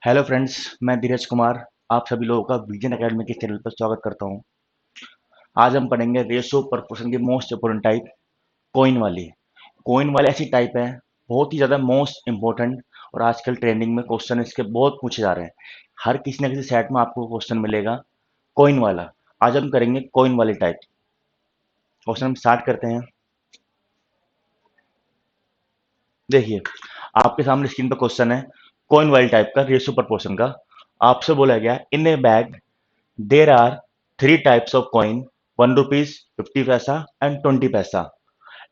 Hello friends, मैं धीरज कुमार आप सभी लोगों का विजन एकेडमी के चैनल पर स्वागत करता हूं। आज हम पढ़ेंगे रेशो प्रपोर्शन की मोस्ट इंपोर्टेंट टाइप, कॉइन वाली। कॉइन वाली ऐसी टाइप है, बहुत ही ज़्यादा मोस्ट इंपोर्टेंट, और आजकल ट्रेंडिंग में क्वेश्चन इसके बहुत पूछे जा रहे हैं। हर किसी न किसी सेट में आपको क्वेश्चन मिलेगा कॉइन वाला। आज हम करेंगे कॉइन वाली टाइप। क्वेश्चन हम स्टार्ट करते हैं। देखिए, आपके सामने स्क्रीन पर क्वेश्चन है कॉइन वाली टाइप का, रेशो प्रपोर्शन का। आपसे बोला गया in a bag there are three types of coin, 1 rupees, 50 paisa and 20 paisa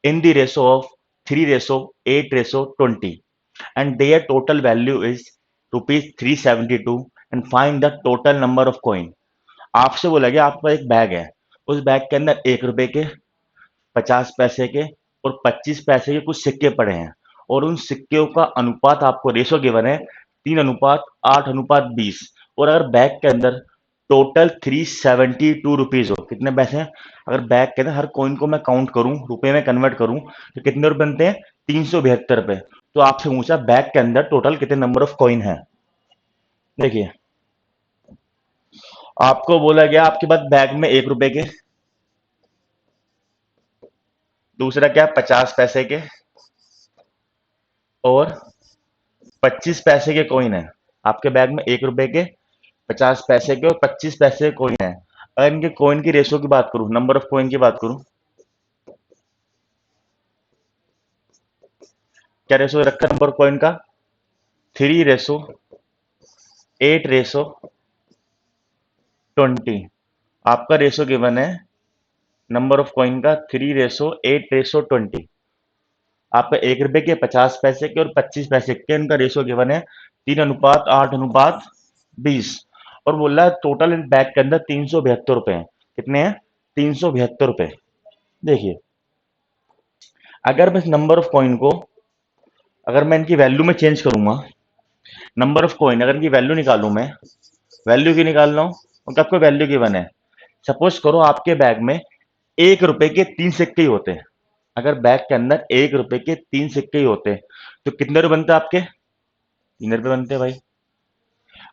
in the ratio of 3 ratio 8 ratio 20, and their total value is rupees 372 and find the total number of coin। आपसे बोला गया आपका एक bag है, उस bag के अंदर 1 रुपए के, 50 पैसे के और 25 पैसे के कुछ सिक्के पड़े हैं, और उन सिक्कों का अनुपात आपको रेशो गिवन है 3:8:20। और अगर बैग के अंदर टोटल 372 रुपीज हो, कितने पैसे हैं? अगर बैग के अंदर हर कॉइन को मैं काउंट करूं, रुपए में कन्वर्ट करूं, तो कितने रुपए बनते हैं? 372 रुपए। तो आपसे पूछा बैग के अंदर टोटल कितने नंबर ऑफ कॉइन है। देखिए, आपको बोला गया आपके पास बैग में 1 रुपए के, दूसरा क्या, 50 पैसे के और 25 पैसे के कॉइन है। आपके बैग में 1 रुपए के, 50 पैसे के और 25 पैसे के कॉइन है। अगर इनके कॉइन की रेशो की बात करूं, नंबर ऑफ कॉइन की बात करूं, क्या रेशो रखा नंबर ऑफ कॉइन का? 3:8:20। आपका रेशो गिवन है नंबर ऑफ कॉइन का 3:8:20। आपका 1 रुपए के, 50 पैसे के और 25 पैसे के, इनका रेशो गिवन है 3:8:20। और बोल रहा है टोटल इन बैग के अंदर 372 रुपए हैं। कितने हैं? 372 रुपए। देखिए, अगर मैं इस नंबर ऑफ कॉइन को, अगर मैं इनकी वैल्यू में चेंज करूंगा, नंबर ऑफ कॉइन अगर इनकी वैल्यू निकालूं मैं, वैल्यू की निकाल रहा हूं, उनका आपको वैल्यू गिवन है। सपोज करो आपके बैग में 1 रुपए के 3 सिक्के ही होते हैं। अगर बैग के अंदर 1 रुपए के 3 सिक्के ही होते हैं, तो कितने रुपए बनते हैं आपके? 3 रुपए बनते हैं भाई।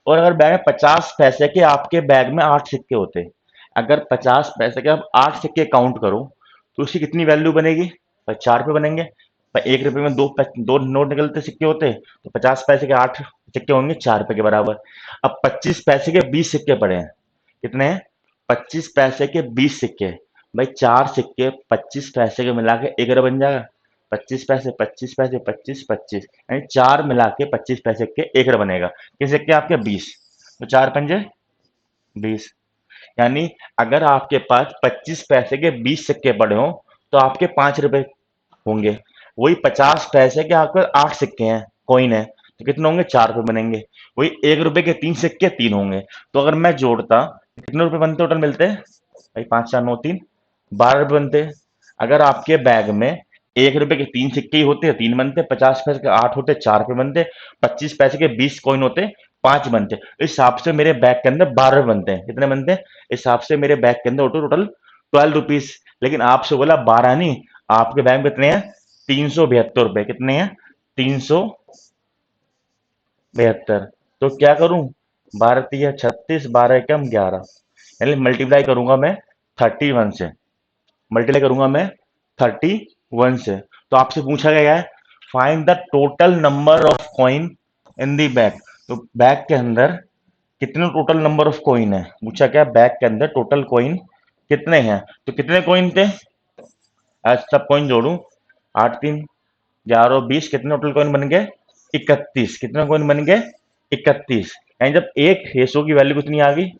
और अगर बैग में 50 पैसे के, आपके बैग में 8 सिक्के होते हैं, अगर 50 पैसे के आप 8 सिक्के काउंट करो, तो उसकी कितनी वैल्यू बनेगी भाई? 4 रुपए बनेंगे। भाई 1 रुपए में दो नोट निकलते सिक्के होते, तो 50 पैसे के 8 सिक्के होंगे 4 रुपए के बराबर। अब 25 पैसे के 20 सिक्के पड़े हैं। कितने हैं? 25 पैसे के 20 सिक्के। भाई 4 सिक्के 25 पैसे के मिला के 1 रुपया बन जाएगा। 25 पैसे, 25 पैसे, 25, 25, यानी 4 मिला के 25 पैसे के 1 रुपया बनेगा। किस सिक्के आपके? 20। तो 4 पंजे 20। यानी अगर आपके पास 25 पैसे के 20 सिक्के पड़े हो, तो आपके 5 रुपए होंगे। वही 50 पैसे के आपके 8 सिक्के हैं, कॉइन है, तो कितने होंगे? 4 रुपए बनेंगे। वही 1 रुपए के 3 सिक्के 3 होंगे। तो अगर मैं जोड़ता, कितने रुपए बनते टोटल मिलते हैं भाई? 5 4 9 3, 12 रुपए बनते हैं। अगर आपके बैग में 1 रुपए के 3 सिक्के ही होते हैं, 3 बनते, 50 पैसे के 8 होते, 4 रुपए बनते, 25 पैसे के 20 कॉइन होते, 5 बनते। इस हिसाब से मेरे बैग के अंदर 12 रुपए बनते हैं। कितने बनते हैं? इस हिसाब से मेरे बैग के अंदर टोटल 12 रुपीज। लेकिन आपसे बोला 12 नहीं, आपके बैग में कितने हैं? 372 रुपए। कितने हैं? 372। तो क्या करूं? 12×3=36, 12×1=11, यानी मल्टीप्लाई करूंगा मैं 31 से। मल्टीप्लाई करूंगा मैं 31 से। तो आपसे पूछा गया है find the total number of coin in the bag. तो बैग के अंदर कितने टोटल नंबर ऑफ कॉइन है पूछा। क्या बैग के अंदर टोटल कॉइन कितने हैं? तो कितने कॉइन थे? आज सब कॉइन जोड़ू, 8×3=11, 20, कितने टोटल कॉइन बन गए? 31। कितने कॉइन बन गए? 31। यानी जब एक रेशो की वैल्यू कितनी आ गई?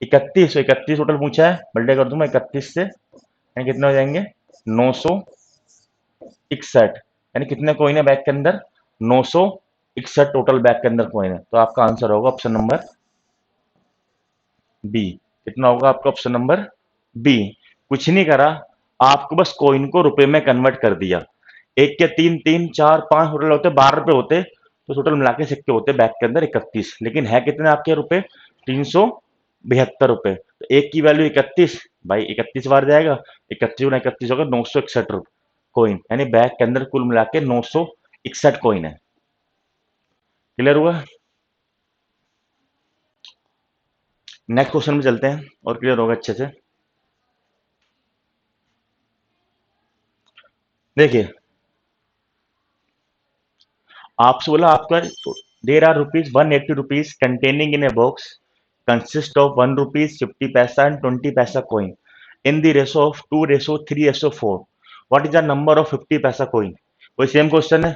31। 31 टोटल पूछा है, मल्टीप्लाई कर दूंगा 31 से, यानी कितने हो जाएंगे? 961। यानी कितने कॉइन है बैग के अंदर? 961 टोटल बैग के अंदर कॉइन है। तो आपका आंसर होगा ऑप्शन नंबर बी। कितना होगा आपका? Option number B. कुछ नहीं करा, आपको बस कॉइन को रुपए में कन्वर्ट कर दिया। एक के तीन, तीन, चार, पांच टोटल होते, 12 रुपए होते, तो टोटल मिला के सिक्के होते बैग के अंदर 31। लेकिन है कितने आपके रुपए? 372 रुपए। तो एक की वैल्यू 31, भाई 31 बार जाएगा, 31 होगा 961 कॉइन। यानी बैग के अंदर कुल मिला के 961 कॉइन है। क्लियर हुआ? नेक्स्ट क्वेश्चन में चलते हैं और क्लियर होगा अच्छे से। देखिए, आपसे बोला आपका there are ₹180 containing in a box consist of ₹1 50 paisa and 20 paisa coin in the ratio of 2:3:4. What is the number of 50 पैसा coin? वही सेम क्वेश्चन है।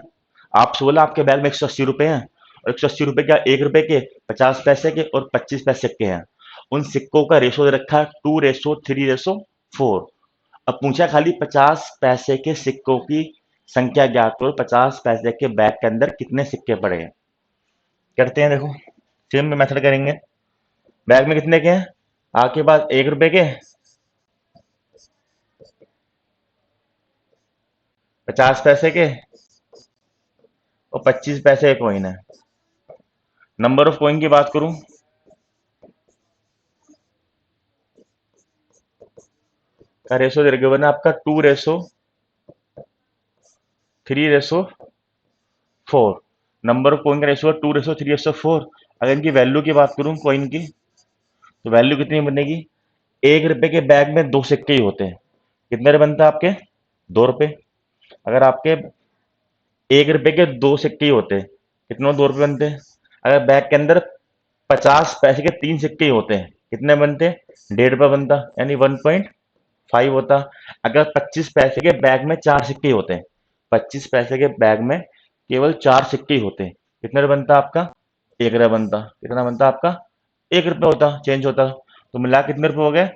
आपसे बोला आपके बैग में 180 रुपए हैं और 180 रुपए क्या, ₹1 के, 50 पैसे के और 25 पैसे के हैं। उन सिक्कों का रेशो दे रखा है 2:3:4। अब पूछा खाली 50 पैसे के सिक्कों की संख्या ज्ञात करो, 50 पैसे के बैग के अंदर कितने सिक्के पड़े हैं। करते हैं, देखो सेम मेथड करेंगे। बैग में कितने के हैं, आपके पास ₹1 के, 50 पैसे के और 25 पैसे के कॉइन है। नंबर ऑफ कॉइन की बात करूं, का रेशो दे गिवन है आपका 2:3:4। नंबर ऑफ कॉइन का रेशो है 2:3:4। अगर इनकी वैल्यू की बात करूं कॉइन की, तो वैल्यू कितनी बनेगी, ₹1 के बैग में 2 सिक्के ही होते हैं। कितने रुपए बनते हैं आपके, ₹2। अगर आपके ₹1 के 2 सिक्के ही होते हैं, कितने ₹2 बनते हैं। अगर बैग के अंदर 50 पैसे के 3 सिक्के ही होते हैं, कितने बनते हैं, ₹1.5 बनता, यानी 1.5 होता। अगर 25 पैसे के बैग में 4 सिक्के ही होते हैं, 25 पैसे के बैग में केवल 4 सिक्के ही होते हैं, कितने बनता आपका, ₹1 बनता। कितना बनता आपका, ₹1 होता, चेंज होता। तो मिला कितने रुपए हो गए,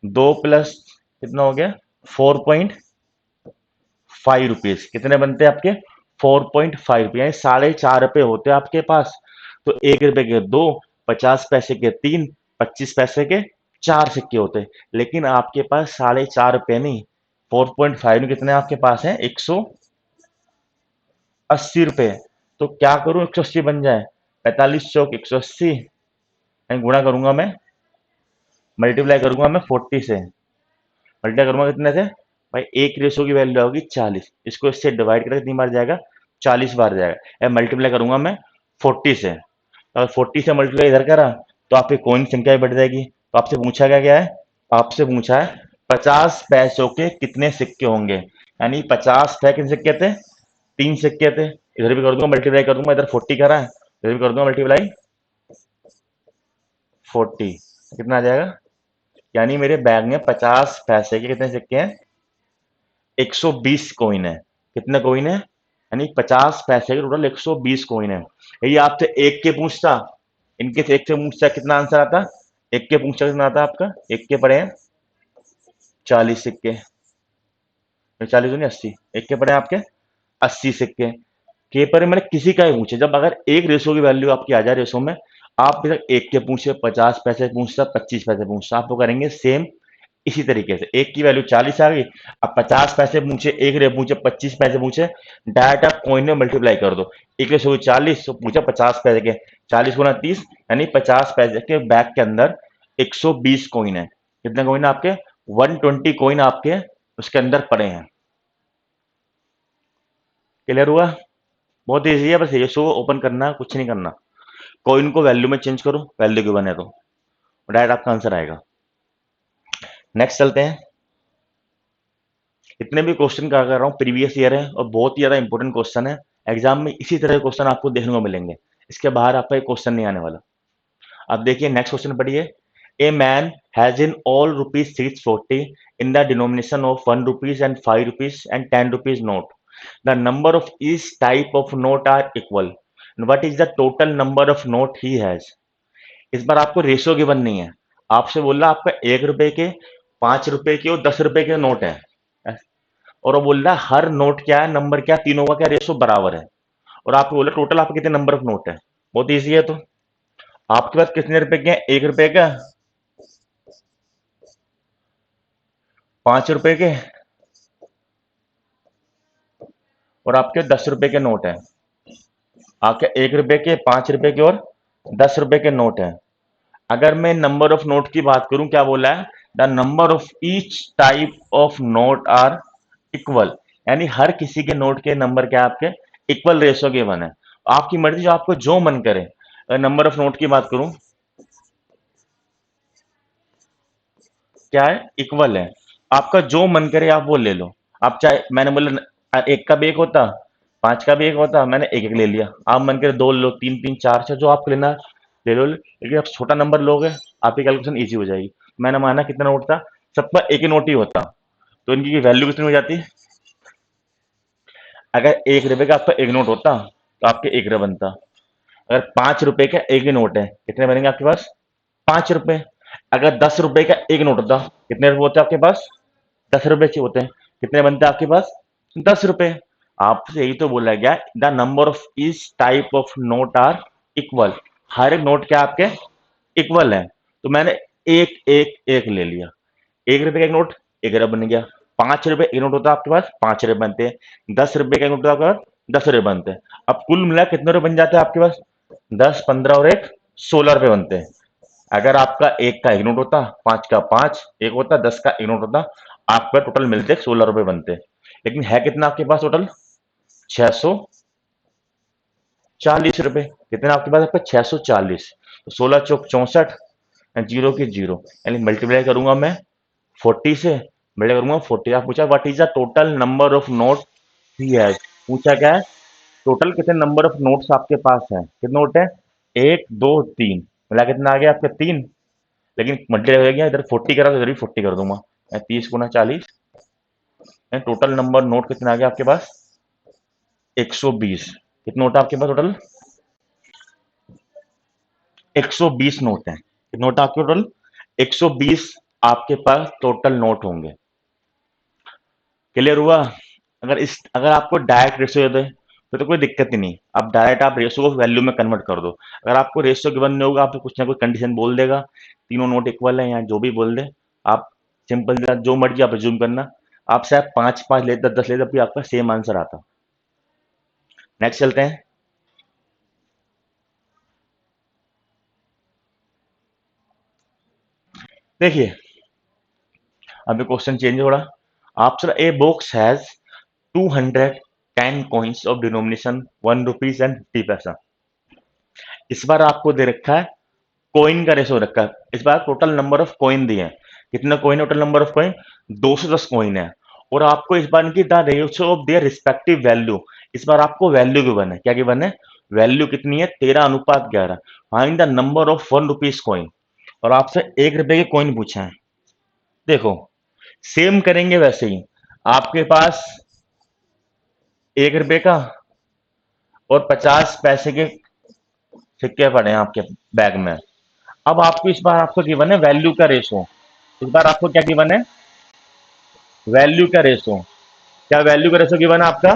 2 + कितना हो गया, ₹4.5। कितने बनते हैं आपके, ₹4.5, यानी ₹4.5 होते हैं आपके पास। तो ₹1 के 2, 50 पैसे के 3, 25 पैसे के 4 सिक्के होते हैं। लेकिन आपके पास ₹4.5 नहीं, 4.5 में कितने आपके पास हैं, ₹180। तो क्या करूं, 180 बन जाए, 45 चौक 180, गुणा करूंगा मैं, मल्टीप्लाई करूंगा मैं 40 से, मल्टीप्लाई करूंगा कितने से भाई, एक रेशो की वैल्यू होगी 40, इसको इससे डिवाइड करके कितनी बार जाएगा, 40 बार जाएगा। मल्टीप्लाई करूंगा मैं 40 से, अगर 40 से मल्टीप्लाई इधर करा तो आपकी कौन संख्या भी बढ़ जाएगी। तो आपसे पूछा क्या क्या है, आपसे पूछा है 50 पैसों के कितने सिक्के होंगे, यानी 50 कितने सिक्के थे, 3 सिक्के थे। इधर भी कर दूंगा मल्टीप्लाई कर दूंगा, इधर 40 करा है, इधर भी कर दूंगा मल्टीप्लाई 40, कितना आ जाएगा, यानी मेरे बैग में 50 पैसे के कितने सिक्के हैं, 120 कॉइन है। कितने कॉइन है, यानी 50 पैसे के टोटल 120 कॉइन है। यदि आपसे एक के पूछता, इनके से एक से पूछता, कितना आंसर आता, एक के पूछता कितना आता आपका, एक के पड़े हैं 40 सिक्के, 40 नहीं 80, एक के पड़े हैं आपके 80 सिक्के। के पर मैंने किसी का ही पूछे, जब अगर एक रेशो की वैल्यू आपकी आ जाए रेशो में, आप बेशक एक के पूछे, 50 पैसे पूछता, 25 पैसे पूछता, आप वो करेंगे सेम इसी तरीके से। एक की वैल्यू 40 आ गई, अब 50 पैसे पूछे, एक रे पूछे, 25 पैसे पूछे, डायरेक्ट आप कॉइन में मल्टीप्लाई कर दो। एक रेशो 40 तो पूछा 50 पैसे के, 40 × 30, यानी 50 पैसे के बैग के अंदर 120 कॉइन है। कितने कॉइन आपके, 120 कॉइन आपके उसके अंदर पड़े हैं। क्लियर हुआ, बहुत ईजी है, बस रेशो को ओपन करना, कुछ नहीं करना। कॉइन को वैल्यू में चेंज करो, वैल्यू गिवन है तो डायरेक्ट आपका आंसर आएगा। नेक्स्ट चलते हैं। इतने भी क्वेश्चन क्या कर रहा हूँ प्रीवियस ईयर है और बहुत ही ज्यादा इंपॉर्टेंट क्वेश्चन है। एग्जाम में इसी तरह के क्वेश्चन आपको देखने को मिलेंगे, इसके बाहर आपका एक क्वेश्चन नहीं आने वाला। अब देखिए नेक्स्ट क्वेश्चन पढ़िए। A man has in all ₹640 in the denomination of ₹1 and ₹5 and ₹10 note. The number of each type of note are equal. And what is the total number of note he has? इस बार आपको ratio given नहीं है, आपसे बोल रहा आपका ₹1 के, ₹5 के और ₹10 के नोट है, और वो बोल रहा है हर नोट क्या है, नंबर क्या, तीनों का क्या रेशो बराबर है। और आपको बोला टोटल आपके कितने नंबर ऑफ नोट है। बहुत ईजी है। तो आपके पास कितने रुपए के हैं, ₹1 का, ₹5 के और आपके ₹10 के नोट है। आपके ₹1 के, ₹5 के और ₹10 के नोट है। अगर मैं नंबर ऑफ नोट की बात करूं, क्या बोला है, the number of each type of note are equal, यानी हर किसी के नोट के नंबर क्या आपके इक्वल रेशो के वन है। आपकी मर्जी, जो आपको जो मन करे। अगर नंबर ऑफ नोट की बात करूं, क्या है, इक्वल है। आपका जो मन करे आप वो ले लो। आप चाहे, मैंने बोला एक का भी एक होता, पांच का भी एक होता, मैंने एक एक ले लिया। आप मन करे दो ले लो, तीन तीन चार छह, जो आपको लेना है ले लो। लेकिन आप छोटा नंबर लोगे, आपकी कैलकुलेशन इजी हो जाएगी। मैंने माना कितना नोट था, सबका एक ही नोट ही होता, तो इनकी वैल्यू कितनी हो जाती। अगर एक रुपए का आपका एक नोट होता तो आपके एक रुपये बनता। अगर 5 रुपए का एक ही नोट है, कितने बनेंगे आपके पास, 5 रुपए। अगर 10 रुपए का एक नोट होता, कितने रुपए होते हैं आपके पास, 10 रुपए के होते हैं, कितने बनते हैं आपके पास, 10 रुपए। आपसे यही तो बोला गया, the number of each type of note are equal. हर एक नोट क्या आपके इक्वल है। तो मैंने एक एक एक ले लिया। 1 रुपए का एक नोट, 1 रुपया बन गया। 5 रुपए एक नोट होता है आपके पास, 5 रुपए बनते हैं। 10 रुपए का एक नोट होता है आपके पास, 10 रुपए बनते हैं। अब कुल मिला कितने रुपए बन जाते हैं आपके पास, 10, 15 और एक 16 रुपए बनते हैं। अगर आपका एक का एक नोट होता, पांच का पांच एक होता, 10 का एक नोट होता, आपका टोटल मिलते 16 रुपए बनते। लेकिन है कितना आपके पास टोटल, 640 रुपए। कितना आपके पास, आपका 640। तो 16 चौक 64, जीरो की जीरो, यानी मल्टीप्लाई करूंगा मैं 40 से, मल्टीप्लाई करूंगा 40। आप पूछा what is the total number of note he has, पूछा क्या है, टोटल कितने नंबर ऑफ नोट्स आपके पास है, कितने नोट है, एक दो तीन, मिला कितना आ गया आपके तीन। लेकिन मल्टीप्लाई हो गया, इधर 40 करा तो इधर भी 40 कर दूंगा, 30 × 40, टोटल नंबर नोट कितना आ गया आपके पास, 120। कितने नोट है आपके पास टोटल, 120 नोट है। कितने नोट है आपके टोटल, 120 आपके पास टोटल नोट होंगे। क्लियर हुआ। अगर आपको डायरेक्ट रेशियो दे तो कोई दिक्कत ही नहीं, आप डायरेक्ट आप रेशियो को वैल्यू में कन्वर्ट कर दो। अगर आपको रेशियो गिवन नहीं होगा, आपको कुछ ना कुछ कंडीशन बोल देगा, तीनों नोट इक्वल है या जो भी बोल दे, आप सिंपल जो मर्जी आप रिज्यूम करना। आप शायद 5 5 ले 10 10 ले, तब भी आपका सेम आंसर आता। नेक्स्ट चलते हैं। देखिए अभी क्वेश्चन चेंज हो रहा। After a box has 210 coins of denomination 1 rupees and 50 पैसा। इस बार आपको दे रखा है कोइन का रेशो रखा है। इस बार टोटल नंबर ऑफ कॉइन दिए हैं, कितना coin, total number of coin 210 coin है। और आपको इस बार की the ratio of their respective value, इस बार आपको वैल्यू गिवन है। क्या गिवन है, वैल्यू कितनी है, 13:11। Find the number of 1 rupees coin. और आपसे 1 रुपए के कॉइन पूछा है। देखो सेम करेंगे वैसे ही, आपके पास 1 रुपए का और 50 पैसे के सिक्के पड़े हैं आपके बैग में। अब आपको इस बार आपको गिवन है वैल्यू का रेशो। इस बार आपको क्या गिवन है, वैल्यू का रेशो। क्या वैल्यू का रेशो गिवन है आपका,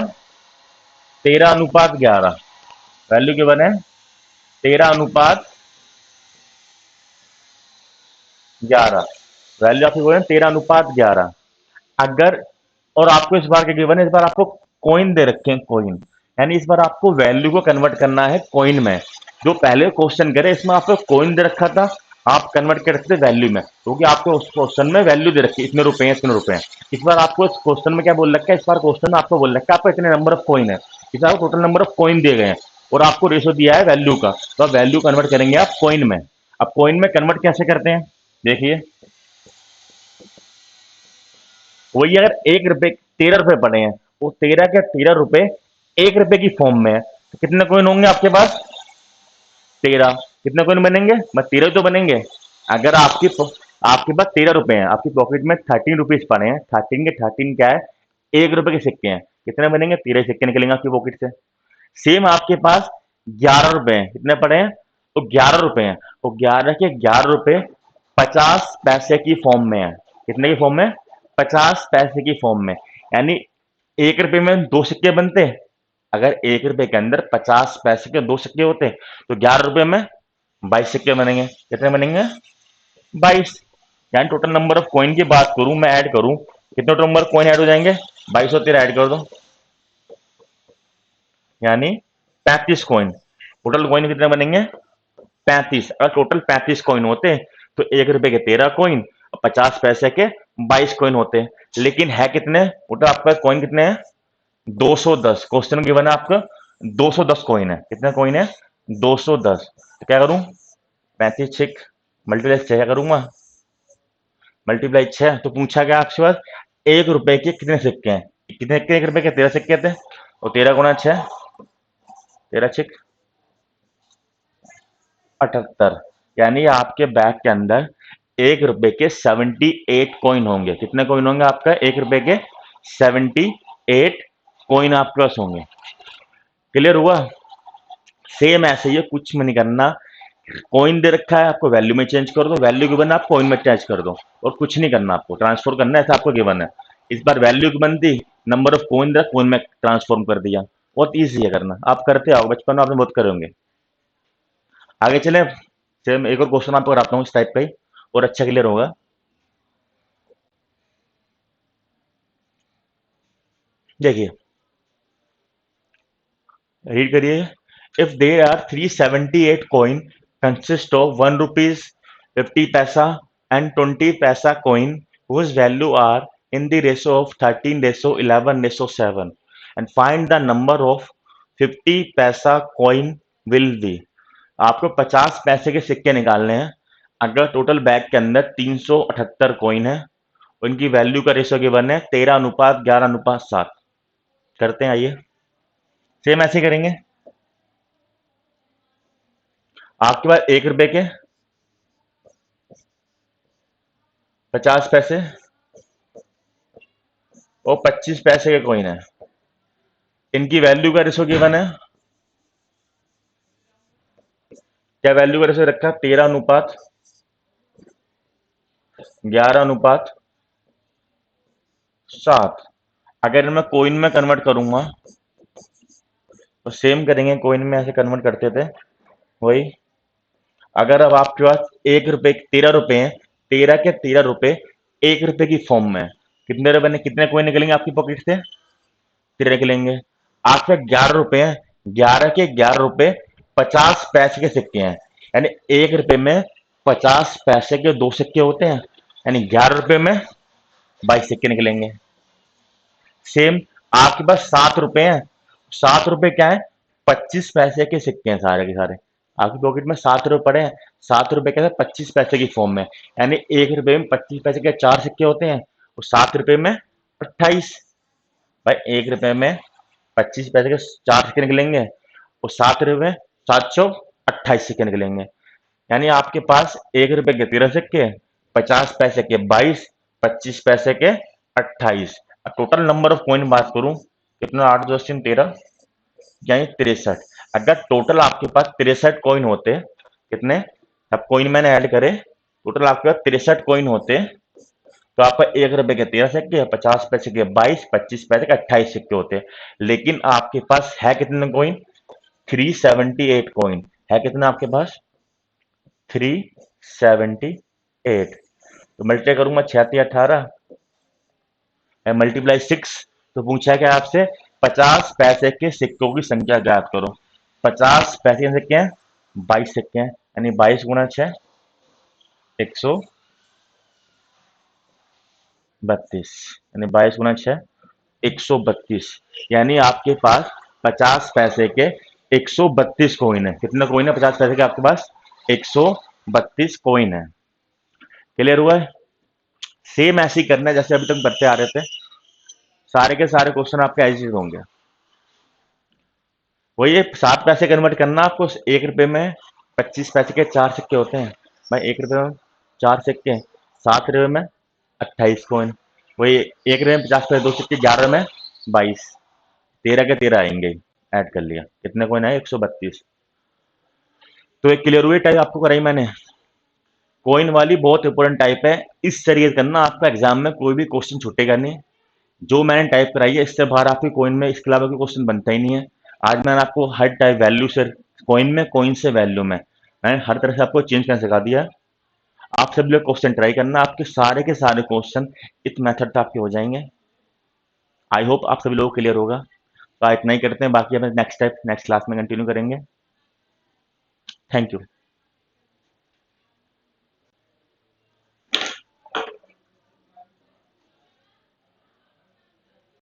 13:11। वैल्यू गिवन है 13:11। वैल्यू आपकी गिवन है 13:11। अगर, और आपको इस बार क्या गिवन है, इस बार आपको कॉइन दे रखे हैं, कॉइन, यानी इस बार आपको वैल्यू को कन्वर्ट करना है कॉइन में। जो पहले क्वेश्चन करे इसमें आपको कॉइन दे रखा था, आप कन्वर्ट कर रखते वैल्यू में, क्योंकि आपको उस क्वेश्चन में वैल्यू दे रखी है, इतने रुपए हैं इतने रुपए हैं। इस बार आपको इस क्वेश्चन में क्या बोल रखा है, इस बार क्वेश्चन में आपको बोल रखा है आपको इतने नंबर ऑफ कॉइन है। इस बार टोटल नंबर ऑफ कॉइन दिए गए हैं और आपको रेशो दिया है वैल्यू का, तो आप वैल्यू कन्वर्ट करेंगे आप कॉइन में। अब कॉइन में कन्वर्ट कैसे करते हैं, देखिए वही, अगर 1 रुपए 13 रुपए पड़े हैं, वो 13 के 13 रुपए 1 रुपए की फॉर्म में है, तो कितने कॉइन होंगे आपके पास, 13। कितने कॉइन बनेंगे, बस 13 तो बनेंगे। अगर आपके पास 13 रुपए हैं, आपकी पॉकेट में 13 रुपीज पड़े हैं, 13 के 13 क्या है, 1 रुपए के सिक्के हैं, कितने बनेंगे, 13 सिक्के निकलेंगे आपकी पॉकेट से। सेम आपके पास 11 रुपए हैं, कितने पड़े हैं, तो 11 रुपए हैं, तो 11 के 11 रुपए 50 पैसे की फॉर्म में है। कितने की फॉर्म में, 50 पैसे की फॉर्म में। यानी 1 रुपए में दो सिक्के बनते, अगर 1 रुपए के अंदर 50 पैसे के दो सिक्के होते तो 11 रुपए में 22 सिक्के बनेंगे। कितने बनेंगे, 22। यानी टोटल नंबर ऑफ कॉइन की बात करूं, मैं ऐड करूं, कितने टोटल नंबर कॉइन ऐड हो जाएंगे, 22 और 13 ऐड कर दो, यानी 35 कॉइन। टोटल कॉइन कितने बनेंगे, 35। अगर टोटल 35 कॉइन होते तो 1 रुपए के 13 कॉइन और 50 पैसे के 22 कॉइन होते। लेकिन है कितने, टोटल आपका कॉइन कितने हैं, 210। क्वेश्चन गिवन है आपका 210 कॉइन है। कितने कॉइन है, 210। तो क्या करूं, 35 6 मल्टीप्लाई क्या करूंगा, मल्टीप्लाई 6, तो पूछा गया आपसे पास 1 रुपए के कितने सिक्के हैं। कितने सिक्के 1 रुपए के? 13 सिक्के थे, और 13 गुना 6, 13 6 78। यानी आपके बैग के अंदर 1 रुपए के 78 कॉइन होंगे। कितने कॉइन होंगे आपका? 1 रुपए के 78 कॉइन आपके पास होंगे। क्लियर हुआ? सेम ऐसे ही है, कुछ में नहीं करना। कॉइन दे रखा है आपको, वैल्यू में चेंज कर दो, वैल्यू गिवन है आप कॉइन में अटैच कर दो, और कुछ नहीं करना, आपको ट्रांसफर करना है, ऐसा आपको गिवन है। इस बार वैल्यू गिवन थी, number of coin they, coin में ट्रांसफॉर्म कर दिया। बहुत ईजी है करना, आप करते आओ, बचपन में आपने बहुत करे होंगे। आगे चले, सेम एक और क्वेश्चन आपको कराता हूँ इस टाइप का ही, और अच्छा क्लियर होगा। देखिए, रीड करिए। If there are 378 coin consist of 1 rupees 50 पैसा एंड 20 पैसा coin whose value are in the ratio of 13:11:7 and find the number of 50 पैसा कॉइन will be। आपको 50 पैसे के सिक्के निकालने हैं। अगर टोटल बैग के अंदर 378 कॉइन है, उनकी वैल्यू का रेशो गिवन है 13:11:7। करते हैं, आइए सेम ऐसे करेंगे। आपके पास 1 रुपए के 50 पैसे और 25 पैसे के कॉइन है, इनकी वैल्यू का रेशो गिवन है। क्या वैल्यू का रेशो रखा? 13:11:7। अगर मैं कॉइन में कन्वर्ट करूंगा तो सेम करेंगे, कॉइन में ऐसे कन्वर्ट करते थे वही। अगर अब आपके पास 1 रुपए 13 रुपए हैं, 13 के 13 रुपए 1 रुपए की फॉर्म में है, कितने रुपए ने, कितने कॉइन निकलेंगे आपकी पॉकेट से? 13 निकलेंगे। आपके 11 रुपए हैं, 11 के 11 रुपए 50 पैसे के सिक्के हैं, यानी 1 रुपए में 50 पैसे के 2 सिक्के होते हैं, यानी 11 रुपए में 22 सिक्के निकलेंगे। सेम आपके पास 7 रुपए हैं, 7 रुपए क्या है? 25 पैसे के सिक्के हैं सारे के सारे। आपकी पॉकेट में 7 रुपए पड़े हैं, 7 रुपए क्या है? 25 पैसे की फॉर्म में, यानी 1 रुपए में 25 पैसे के 4 सिक्के होते हैं, और 7 रुपए में 28। भाई 1 रुपए में 25 पैसे के 4 सिक्के निकलेंगे, और 7 रुपए में 728 सिक्के निकलेंगे। यानी आपके पास 1 रुपए के 13 सिक्के, 50 पैसे के 22, 25 पैसे के 28। टोटल नंबर ऑफ कॉइन बात करूं, कितना? 8 2 13, यानी 63। अगर टोटल आपके पास 63 कॉइन होते, कितने? अब कॉइन मैंने ऐड करे, टोटल आपके पास 63 कॉइन होते, तो आपका 1 रुपए के 13 सिक्के, 50 पैसे के 22, 25 पैसे के 28 सिक्के होते। लेकिन आपके पास है कितने कॉइन? 378 कॉइन है। कितना आपके पास? 378। तो मल्टीप्लाई करूंगा 6×18, मल्टीप्लाई 6। तो पूछा क्या आपसे? 50 पैसे के सिक्कों की संख्या ज्ञात करो। 50 पैसे के सिक्के हैं, 22 सिक्के हैं, यानी 22 गुना 6, 132, यानी 22 गुना 6, 132। यानी आपके पास 50 पैसे के 132 कॉइन है। कितने कॉइन है 50 पैसे के आपके पास? 132 कॉइन है। क्लियर हुआ है? सेम ऐसे ही करना है जैसे अभी तक करते आ रहे थे। सारे के सारे क्वेश्चन आपके ऐसे ही होंगे। वही 7 पैसे कन्वर्ट करना आपको। 1 रुपए में 25 पैसे के 4 सिक्के होते हैं। भाई 1 रुपए में 4 सिक्के, 7 रुपए में 28 कॉइन। वही 1 रुपए में 50 पैसे 2 सिक्के, 11 में 22, 13 के 13 आएंगे। ऐड कर लिया, कितने कॉइन आए? 132। तो एक क्लियर हुई टाइप आपको कराई मैंने। कॉइन वाली बहुत इंपॉर्टेंट टाइप है, इस तरीके से करना, आपका एग्जाम में कोई भी क्वेश्चन छूटेगा नहीं। जो मैंने टाइप कराई है इससे बाहर आपकी कॉइन में इसके अलावा कोई क्वेश्चन बनता ही नहीं है। आज मैंने आपको हर टाइप वैल्यू से कॉइन में, कॉइन से वैल्यू में, मैंने हर तरह से आपको चेंज करना सिखा दिया। आप सभी लोग क्वेश्चन ट्राई करना, आपके सारे के सारे क्वेश्चन इस मेथड पे आपके हो जाएंगे। आई होप आप सभी लोगों को क्लियर होगा। तो इतना ही करते हैं, बाकी अपन नेक्स्ट टाइप नेक्स्ट क्लास में कंटिन्यू करेंगे। Thank you.